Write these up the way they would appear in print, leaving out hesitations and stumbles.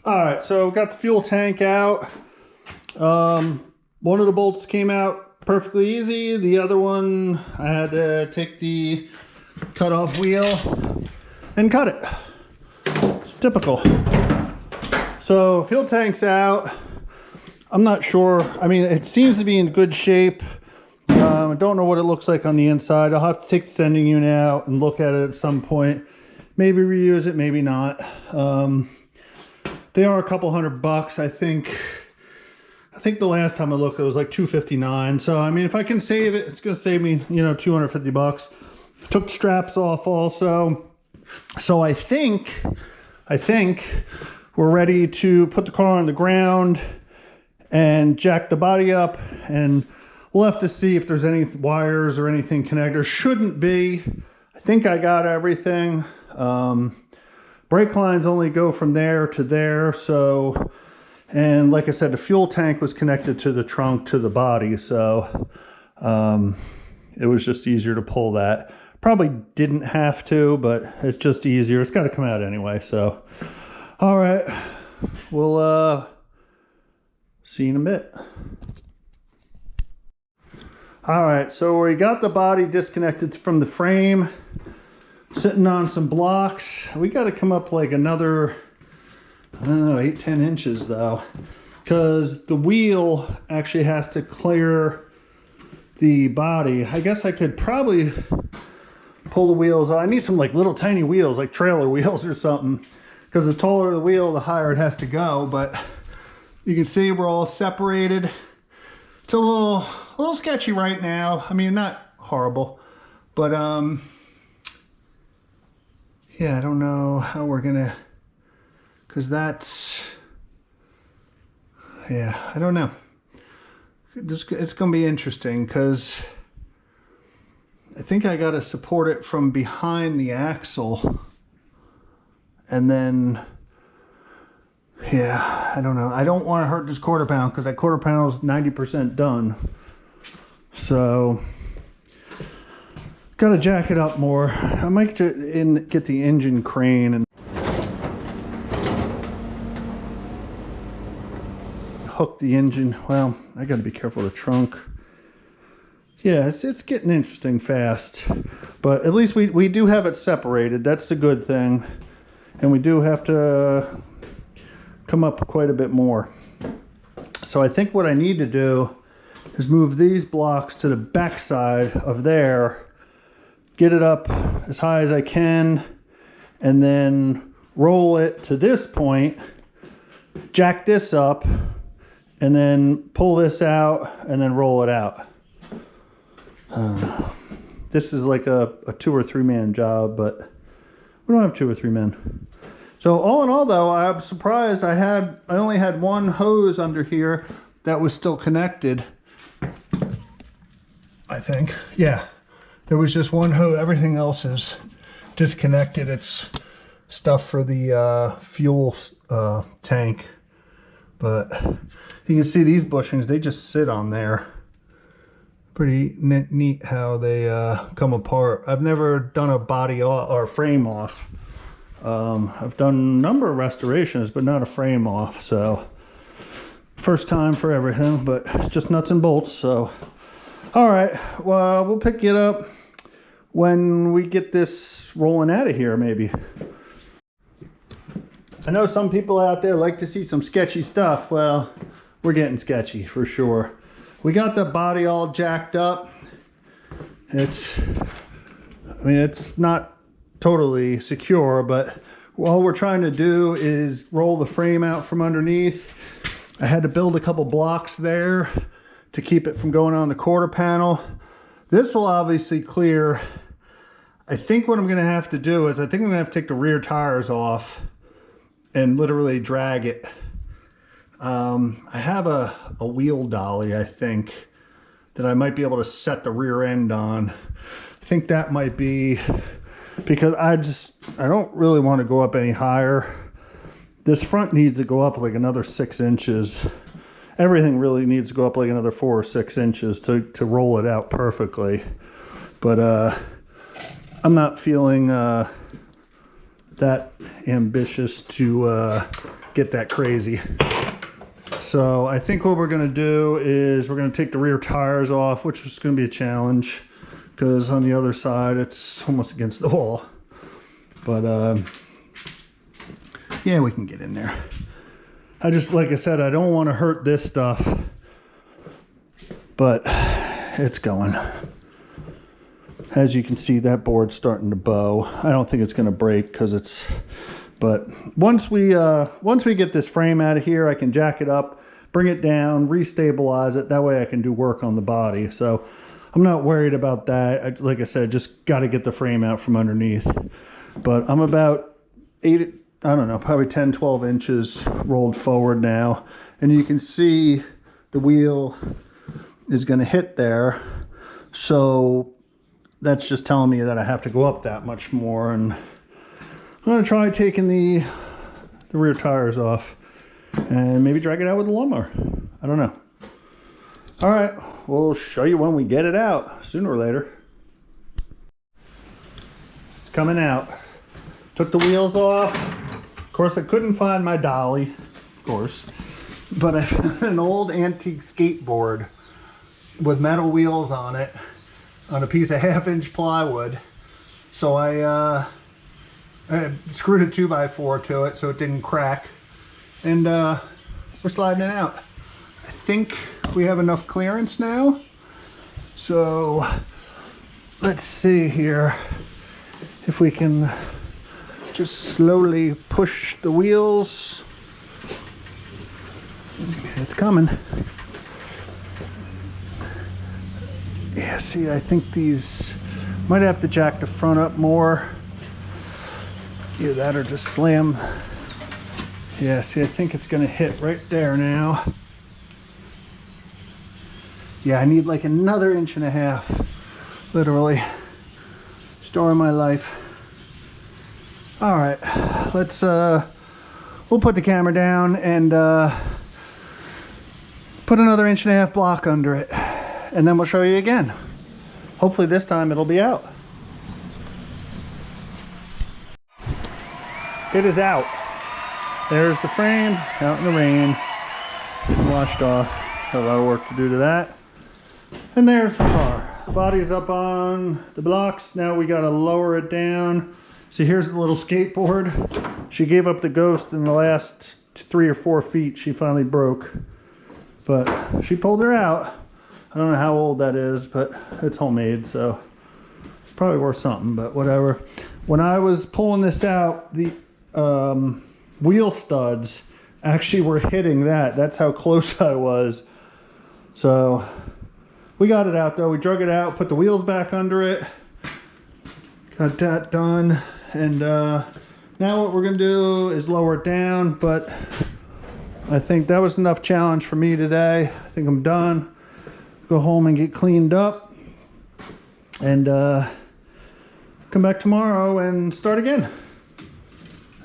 All right, so got the fuel tank out. One of the bolts came out perfectly easy. The other one, I had to take the cut-off wheel and cut it. It's typical. So fuel tank's out. I'm not sure. I mean, it seems to be in good shape. I don't know what it looks like on the inside. I'll have to take the sending unit out and look at it at some point. Maybe reuse it, maybe not. They are a couple $100, I think. I think the last time I looked, it was like $259. So, I mean, if I can save it, it's going to save me, you know, $250. Took straps off also. So I think we're ready to put the car on the ground and jack the body up, and we'll have to see if there's any wires or anything connected. There shouldn't be. I think I got everything. Brake lines only go from there to there, so, and like I said, the fuel tank was connected to the trunk to the body, so it was just easier to pull that. Probably didn't have to, but it's just easier. It's got to come out anyway, so all right, we'll see you in a bit. All right, so we got the body disconnected from the frame, sitting on some blocks. We got to come up like another, I don't know, 8-10 inches though, because the wheel actually has to clear the body. I guess I could probably pull the wheels. I need some like little tiny wheels, like trailer wheels or something, because the taller the wheel, the higher it has to go. But you can see we're all separated. It's a little sketchy right now. I mean, not horrible, but yeah, I don't know how we're gonna, because that's, yeah, I don't know. It's gonna be interesting because I think I gotta support it from behind the axle, and then, yeah, I don't know. I don't want to hurt this quarter panel because that quarter panel is 90% done. So got to jack it up more. I might get the engine crane and hook the engine. Well, I got to be careful of the trunk. Yeah, it's getting interesting fast, but at least we do have it separated. That's the good thing, and we do have to come up quite a bit more. So I think what I need to do is move these blocks to the back side of there, get it up as high as I can, and then roll it to this point, jack this up, and then pull this out and then roll it out. This is like a 2 or 3 man job, but we don't have 2 or 3 men. So all in all though, I'm surprised I only had one hose under here that was still connected. I think, yeah, there was just one hose. Everything else is disconnected. It's stuff for the fuel tank, but you can see these bushings, they just sit on there. Pretty neat how they come apart. I've never done a body off or frame off. I've done a number of restorations, but not a frame off, so first time for everything, but it's just nuts and bolts. So all right, well, we'll pick it up when we get this rolling out of here, maybe. I know some people out there like to see some sketchy stuff. Well, we're getting sketchy for sure. We got the body all jacked up. It's not totally secure, but all we're trying to do is roll the frame out from underneath. I had to build a couple blocks there to keep it from going on the quarter panel. This will obviously clear. I think what I'm going to have to do is I think I'm going to have to take the rear tires off and literally drag it. I have a wheel dolly, I think, that I might be able to set the rear end on. I think that might be, because I don't really want to go up any higher. This front needs to go up like another 6 inches. Everything really needs to go up like another 4 or 6 inches to roll it out perfectly. But I'm not feeling that ambitious to get that crazy. So I think what we're going to do is we're going to take the rear tires off, which is going to be a challenge because on the other side it's almost against the wall. But yeah, we can get in there. I just, like I said, I don't want to hurt this stuff, but it's going. As you can see, that board's starting to bow. I don't think it's going to break because it's, but once we get this frame out of here, I can jack it up, bring it down, restabilize it. That way I can do work on the body. So I'm not worried about that. Like I said, just got to get the frame out from underneath. But I'm about 8, I don't know, probably 10, 12 inches rolled forward now. And you can see the wheel is going to hit there. So that's just telling me that I have to go up that much more. And I'm going to try taking the rear tires off and maybe drag it out with the lawnmower. I don't know. All right, we'll show you when we get it out, sooner or later. It's coming out. Took the wheels off. Of course, I couldn't find my dolly, of course, but I found an old antique skateboard with metal wheels on it on a piece of 1/2-inch plywood. So I screwed a 2x4 to it so it didn't crack, and we're sliding it out. I think we have enough clearance now, so let's see here if we can just slowly push the wheels. It's coming. Yeah, see, I think these might have to jack the front up more. Either that or just slam. Yeah, see, I think it's gonna hit right there now. Yeah, I need like another 1.5 inches, literally. Story of my life. All right, let's we'll put the camera down and put another 1.5 inch block under it, and then we'll show you again. Hopefully this time it'll be out. It is out. There's the frame out in the rain, washed off. Got a lot of work to do to that. And there's the car. The body's up on the blocks. Now we gotta lower it down. See, here's the little skateboard. She gave up the ghost in the last 3 or 4 feet. She finally broke, but she pulled her out. I don't know how old that is, but it's homemade, so it's probably worth something, but whatever. When I was pulling this out, the wheel studs actually were hitting that. That's how close I was. So we got it out though. We drug it out, put the wheels back under it, got that done. And now what we're gonna do is lower it down, but I think that was enough challenge for me today. I think I'm done. Go home and get cleaned up and come back tomorrow and start again.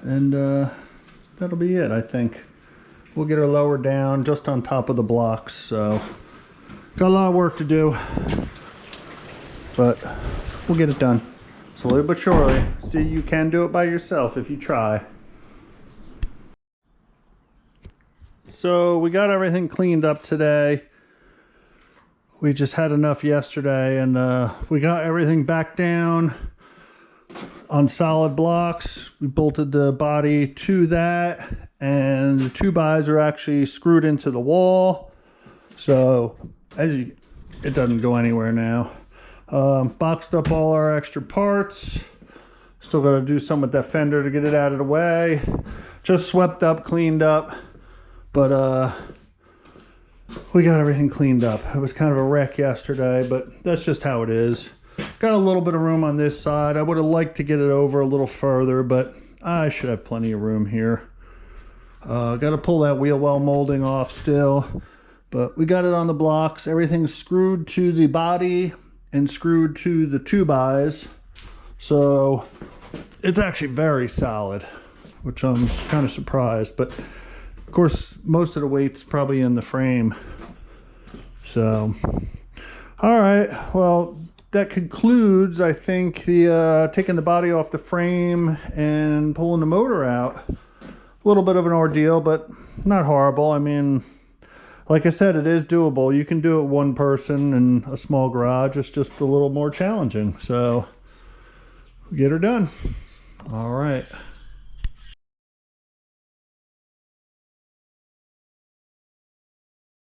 And that'll be it, I think. We'll get her lowered down just on top of the blocks. So got a lot of work to do, but we'll get it done. Slowly but surely. See, you can do it by yourself if you try. So we got everything cleaned up today. We just had enough yesterday, and we got everything back down on solid blocks. We bolted the body to that, and the 2x are actually screwed into the wall, so it doesn't go anywhere now. Boxed up all our extra parts. Still got to do some with that fender to get it out of the way. Just swept up, cleaned up, but we got everything cleaned up. It was kind of a wreck yesterday, but that's just how it is. Got a little bit of room on this side. I would have liked to get it over a little further, but I should have plenty of room here. Got to pull that wheel well molding off still, but we got it on the blocks. Everything's screwed to the body and screwed to the 2x, so it's actually very solid, which I'm kind of surprised. But of course, most of the weight's probably in the frame. So, all right, well, that concludes, I think, the taking the body off the frame and pulling the motor out. A little bit of an ordeal, but not horrible. I mean, like I said, it is doable. You can do it one person in a small garage. It's just a little more challenging. So get her done. All right.